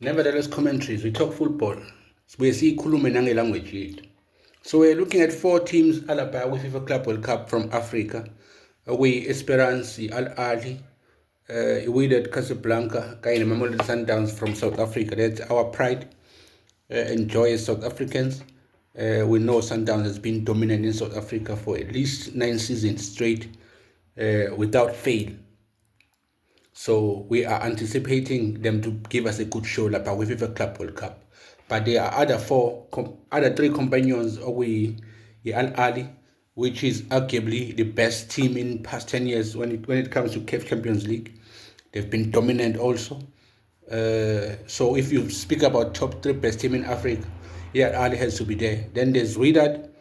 Nevertheless, commentaries, we talk football. We see Kulumenange language. So we're looking at 4 teams alaba with FIFA Club World Cup from Africa. We Esperance, Al Ahly, Wydad Casablanca, kanye Mamelodi Sundowns from South Africa. That's our pride and joy as South Africans. We know Sundowns has been dominant in South Africa for at least 9 seasons straight without fail. So we are anticipating them to give us a good show like with FIFA Club World Cup. But there are other 3 companions we Al Ahly, which is arguably the best team in past 10 years when it comes to CAF Champions League. They've been dominant also. So if you speak about top 3 best team in Africa, Al Ahly has to be there. Then there's Wydad,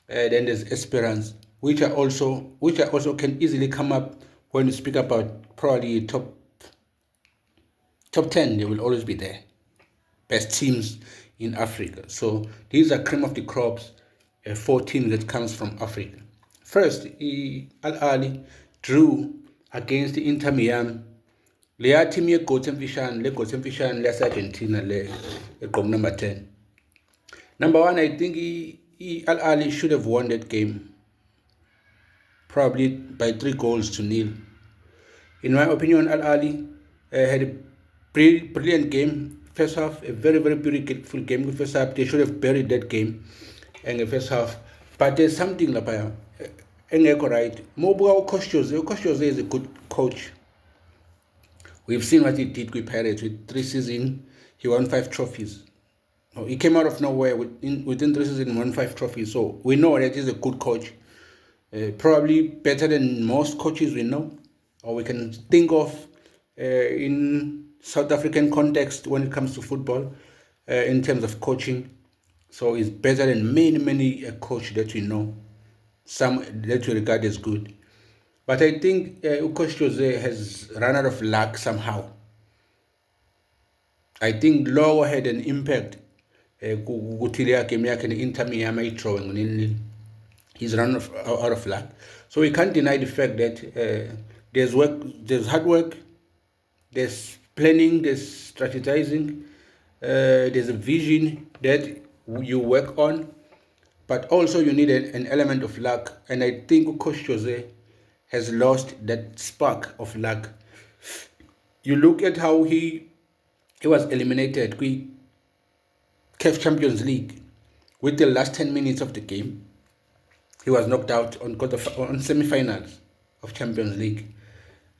then there's Esperance, which are also can easily come up when you speak about probably top 10. They will always be there, best teams in Africa. So these are cream of the crops, 4 teams that comes from Africa. First, Al Ahly drew against the Inter Miami. Leya team le Argentina number 10. Number 1, I think Al Ahly should have won that game, probably by 3-0. In my opinion, Al Ahly had a brilliant game. First half, a very, very beautiful game. The first half, they should have buried that game in the first half. But there's something like right. Coach Jose is a good coach. We've seen what he did with Pirates with 3 seasons. He won 5 trophies. He came out of nowhere within 3 seasons and won 5 trophies. So we know that he's a good coach. Probably better than most coaches we know or we can think of in South African context when it comes to football in terms of coaching. So he's better than many coaches that we know, some that we regard as good. But I think Coach Jose has run out of luck somehow. I think Low had an impact kuthileya game yakhe ne-Inter Miami drawing 0-0. He's run out of luck. So we can't deny the fact that there's work, there's hard work, there's planning, there's strategizing, there's a vision that you work on, but also you need an element of luck. And I think Coach Jose has lost that spark of luck. You look at how he was eliminated with CAF Champions League with the last 10 minutes of the game. He was knocked out on semi-finals of Champions League.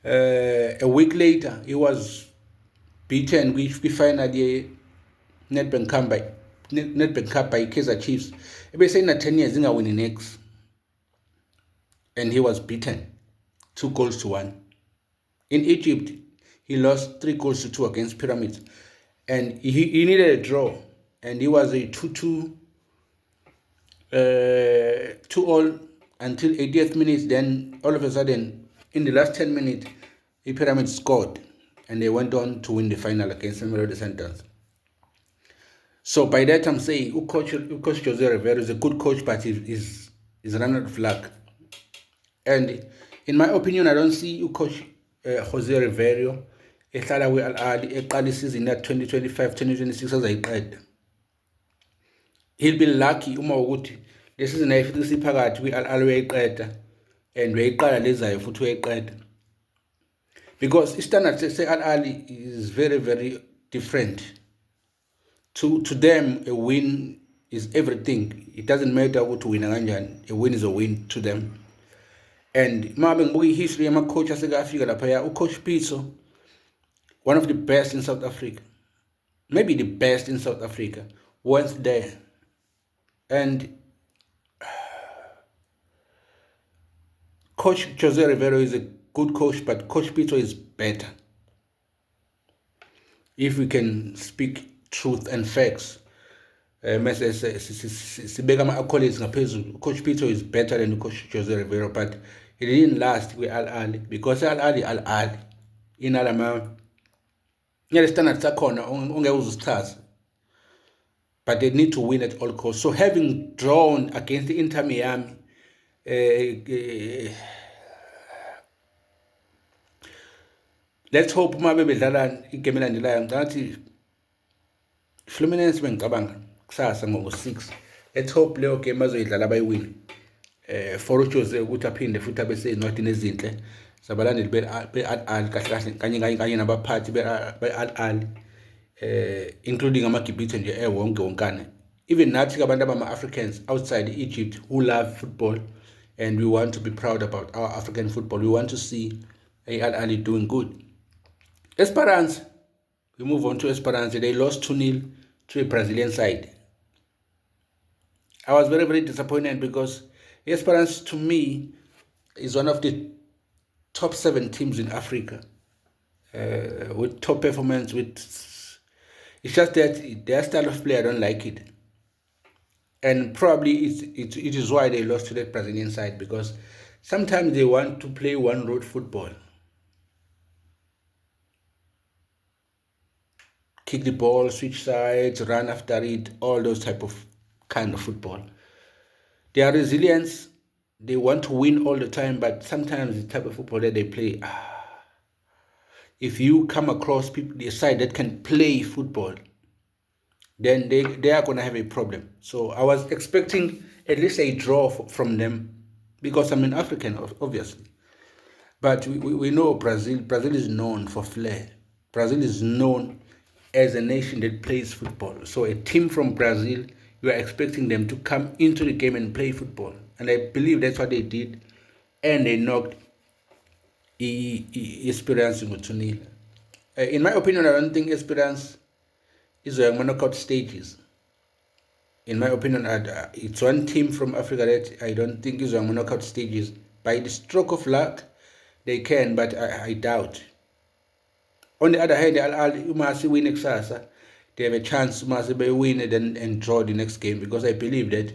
A week later, he was beaten with finally Nedbank Cup by Kaizer Chiefs. He said in 10 years, he's winning next. And he was beaten 2-1. In Egypt, he lost 3-2 against Pyramids. And he needed a draw. And he was a 2-2 2-all until 80th minute. Then all of a sudden, in the last 10 minutes, the Pyramids scored and they went on to win the final against Mamelodi Sundowns. So by that I'm saying Coach Jose Rivero is a good coach, but he's run out of luck. And in my opinion, I don't see Coach Jose Rivero ehlala we Al Ahly eqala isizini ya 2025-2026 azayiqeda. He'll be lucky uma ukuthi le season ayifika phakathi kwi Al Ahly uyayiqeda and uyayiqala lezayo futhi uyayiqeda. Because standard say Al Ahly is very, very different. To them, a win is everything. It doesn't matter what win kanjani. A win is a win to them. And mabe ngibuka history yama coach aseka-Africa lapha, Coach Pitso, one of the best in South Africa, maybe the best in South Africa, went there. And Coach Jose Rivero is a good coach, but Coach Pitso is better. If we can speak truth and facts, sibeka ama-accolades ngaphezulu, Coach Pitso is better than Coach Jose Rivero, but he didn't last with Al Ahly because Al Ahly inalama standard sakhona ongeke uzichaze, but they need to win at all costs. So having drawn against the Inter Miami, let's hope uma bedlala igame elandelayo ngathi Fluminense bengicabanga kusasa ngo-6. Let's hope leyo game bazoyidlala bayiwine. For uJose ukuthi aphinde futhi abe sezincwadini ezinhle zabalandeli be-Al-Ahly kahle kahle kanye nabaphathi be-Al-Ahly, including amagibhithe nje wonkane. Even nathi abantu abama-Africans outside Egypt who love football and we want to be proud about our African football. We want to see Al-Ahly doing good. Esperance, we move on to Esperance. They lost 2-0 to a Brazilian side. I was very, very disappointed because Esperance, to me, is one of the top 7 teams in Africa with top performance. It's just that their style of play, I don't like it. And probably it is why they lost to that Brazilian side, because sometimes they want to play one road football. Kick the ball, switch sides, run after it, all those type of kind of football. Their resilience, they want to win all the time, but sometimes the type of football that they play, if you come across people, the side that can play football, then they are going to have a problem. So I was expecting at least a draw from them, because I'm an African, obviously. But we know Brazil is known for flair. Brazil is known as a nation that plays football. So a team from Brazil, you are expecting them to come into the game and play football. And I believe that's what they did. And they knocked Esperance in 2-0. In my opinion, I don't think Esperance is a knockout stages. In my opinion, it's one team from Africa that I don't think is on knockout stages. By the stroke of luck, they can, but I doubt. On the other hand, you must win kusasa. They have a chance to win it and draw the next game, because I believe that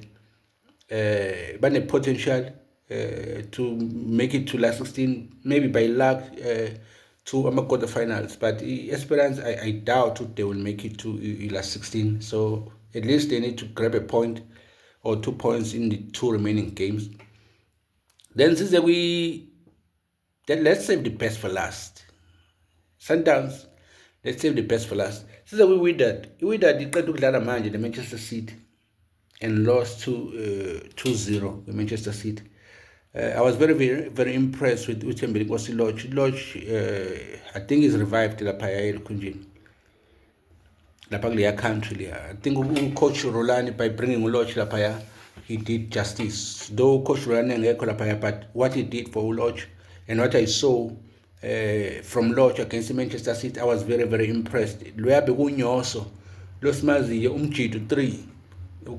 but the potential to make it to last 16, maybe by luck to quarterfinals. But Esperance, I doubt they will make it to last 16. So at least they need to grab a point or 2 points in the 2 remaining games. Then let's save the best for last. Sundowns, let's save the best for last. Since we Wydad iqeda ukudlala manje the Manchester City and lost to 2-0 the Manchester City. I was very, very, very impressed with Thembile Nkosi Lodge. I think he's revived lapha ekhunjini. Lapha kuleya country. I think Coach Rolani, by bringing Lodge lapha, he did justice. Though Coach Rolani engekho lapha, but what he did for Lodge and what I saw from Lodge against Manchester City, I was very, very impressed. Loya bekunyoso losimaziye umjido 3.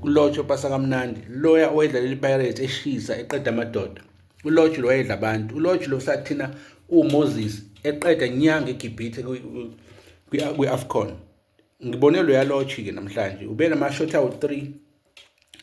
Lodge opasa kamnandi. Loya owedlalela iPirates eshisa eqeda amadoda. Lodge lo wayedla abantu. Lodge lo sathina uMoses eqeda inyanga eGibhithe kwi-AFCON. Ngibone lo ya Lodge ke namhlanje. Ube nama shot out 3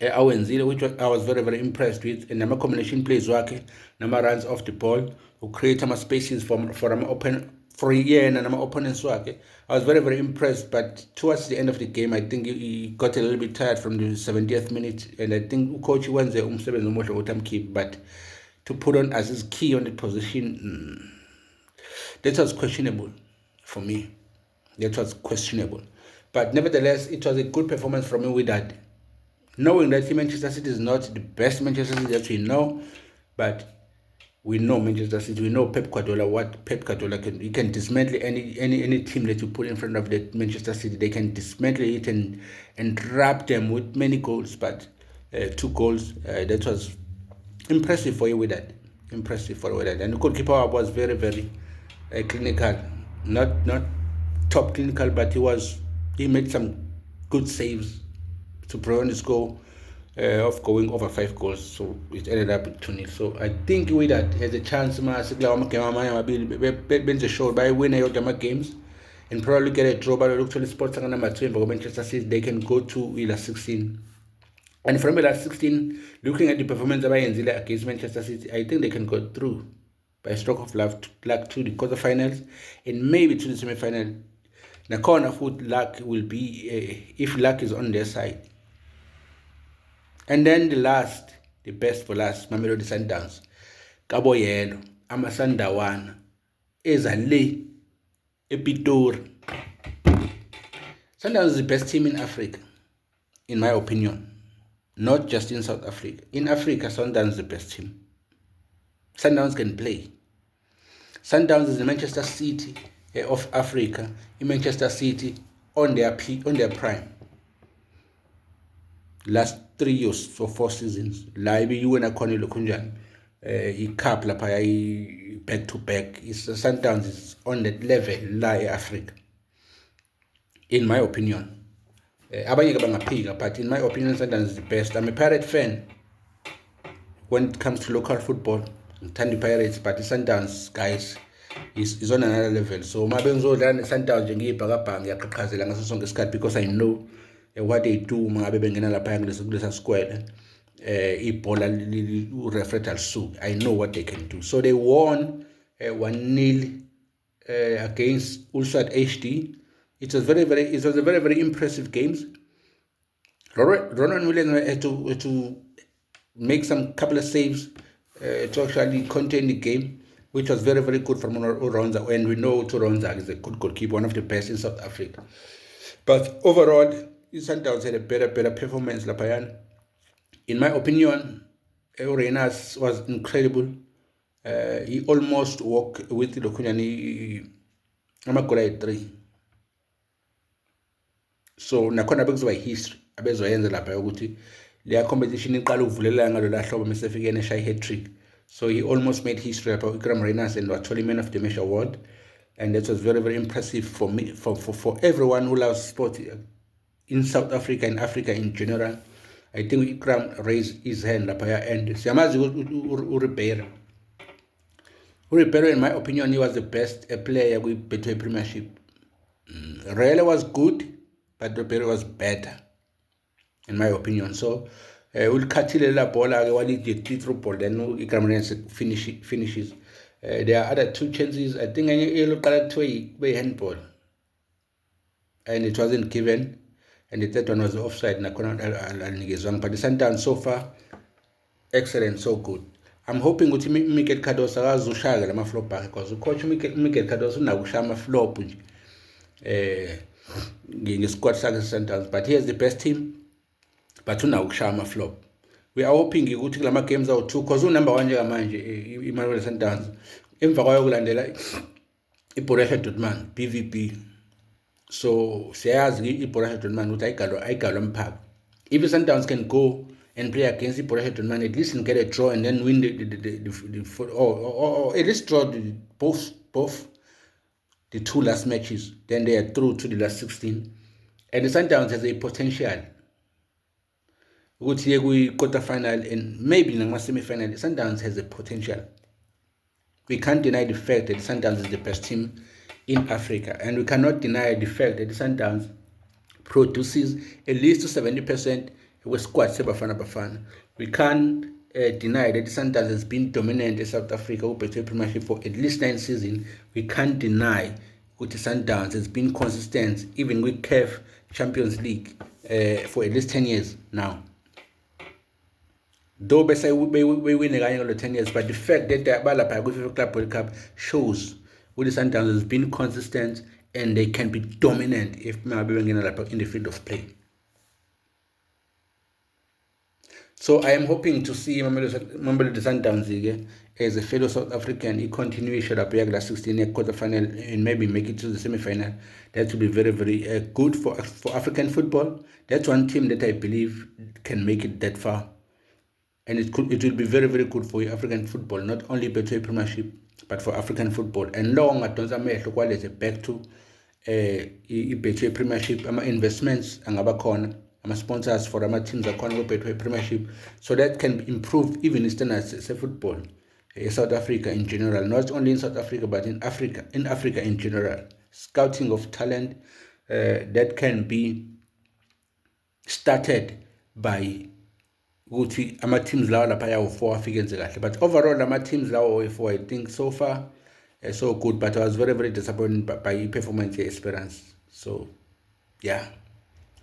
awenzile, which I was very, very impressed with, and nama combination plays wakhe, nama runs off the ball, who create ama spaces for yena nama opponents wakhe. I was very, very impressed, but towards the end of the game, I think he got a little bit tired from the 70th minute, and I think coach wenze umsebenzi omuhle ukuthi amkhiphe, but to put on as his key on the position, that was questionable for me. That was questionable, but nevertheless, it was a good performance from Wydad. Knowing that Manchester City is not the best Manchester City that we know, but we know Manchester City. We know Pep Guardiola. What Pep Guardiola can, he can dismantle any team that you put in front of the Manchester City. They can dismantle it and wrap them with many goals. But 2 goals, that was impressive for you with that. Impressive for Wydad. And the goalkeeper was very, very clinical. Not top clinical, but he made some good saves to prevent his goal of going over 5 goals. So it ended up with 2-0. So I think Wydad has a chance benze sure by win your games and probably get a draw. But look to the sports number 2 for Manchester City, they can go to last 16. And from last 16, looking at the performance against Manchester City, I think they can go through by a stroke of luck to the quarterfinals and maybe to the semi-final. The corner foot luck will be if luck is on their side. And then the best for last, Mamelodi Sundowns. Cabo Yellow, Amasandawana, Ezale, Epitori. Sundowns is the best team in Africa, in my opinion. Not just in South Africa. In Africa, Sundowns is the best team. Sundowns can play. Sundowns is the Manchester City of Africa. In Manchester City on their peak, on their prime. Last 3 years or 4 seasons. La ibiwina khona ilokhunjani. I-cup lapha back to back. Sundowns is on that level la e-Africa. In my opinion. Abanye ke bangaphika, but in my opinion Sundowns is the best. I'm a Pirate fan. When it comes to local football, ngithanda Pirates, but Sundowns guys is on another level. So uma bengizodlala Sundowns nje ngiyibhakabhaka ngiyaqhaqhazela ngaso sonke isikhathi, because I know what they do mangabe bengena lapha kulesa square ibhola ureferee alisuki. I know what they can do. So they won 1-0 against Ulsan HD. It was a very, very impressive games. Ronwen Williams had to make some couple of saves to actually contain the game, which was very, very good from Uronza. And we know Uronza is a good goalkeeper, one of the best in South Africa. But overall, Sundowns had a better performance. Lapayan, in my opinion, Renas was incredible. He almost walked with the Lokunyani Amagola 3. So nakhona bekuzoba history abezoyenza lapha ukuthi leya competition iqala uvulela ngalo la hlobo mesefike neshay hat-trick. So he almost made history lapha uIkram Renas and wathola Man of the Match award, and that was very, very impressive for me, for everyone who loves sport in South Africa and Africa in general. I think Ikram raised his hand lapha, and siyamazi uRibeiro, in my opinion, he was the best player with Betway Premiership. Rele was good, but Ribeiro was better, in my opinion. So we'll cut la bola while he through ball, then Ikram finishes. There are other 2 chances. I think I look at a handball, and it wasn't given, and the third one was offside. But the Sundowns so far, excellent, so good. I'm hoping ukuthi Mikel Cardoso akazushaya lama flop akhe, because ucoach Mikel Cardoso unakushaya ama flop nje ngesquad sakhe Sundowns, but he has the best team, but unakushaya ama flop. We are hoping ukuthi kulama games awu2, because unumber 1 njengamanje iMamelodi Sundowns, emva kwayo kulandela iBorussia Dortmund BVB. So siyazi iBorussia Dortmund ukuthi ayigalwa mphaka. If Sundowns can go and play against Borussia Dortmund, at least and get a draw and then win or at least draw both the 2 last matches, then they are through to the last 16. And the Sundowns has a potential ukuthi ye quarter final and maybe in the semi-final. The Sundowns has a potential. We can't deny the fact that the Sundowns is the best team in Africa, and we cannot deny the fact that the Sundowns produces at least 70% with squad Bafana. We can't deny that the Sundowns has been dominant in South Africa with Betway Premiership for at least 9 seasons. We can't deny that the Sundowns has been consistent even with CAF Champions League for at least 10 years now. Though we say we win again all the 10 years, but the fact that the FIFA Club World Cup shows that the Sundowns has been consistent and they can be dominant if maybe in the field of play. So I am hoping to see Mamelodi Sundowns as a fellow South African. He continues to up the 16 quarter final and maybe make it to the semi-final. That will be very, very good for African football. That's one team that I believe can make it that far, and it will be very, very good for African football, not only Betway Premiership but for African football. And long adonsa amehlo kwaleze back to Betway Premiership, ama investments angaba khona, ama sponsors for ama teams akhona ku Betway Premiership, so that can improve even the standards of football in South Africa in general, not only in South Africa but in Africa in general. Scouting of talent that can be started by ukuthi ama teams lawo lapha yawo4 afike enze kahle, but overall ama teams lawo we4 I think so far so good, but I was very, very disappointed by performance Esperance. So yeah,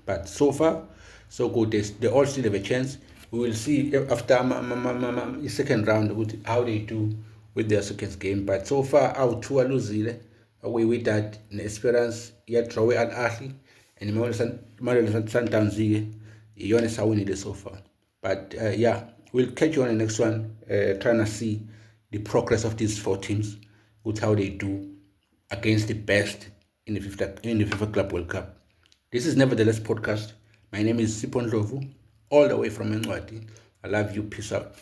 but so far so good. They all still have a chance. We will see after the second round how they do with their second game, but so far out 2 losile away with that Esperance yet draw Al Ahly and Mamelodi Sundowns iyona esawinile so far. But yeah, we'll catch you on the next one, trying to see the progress of these 4 teams with how they do against the best in the FIFA Club World Cup. This is Nevertheless Podcast. My name is Sipon Lovu, all the way from Enwati. I love you. Peace out.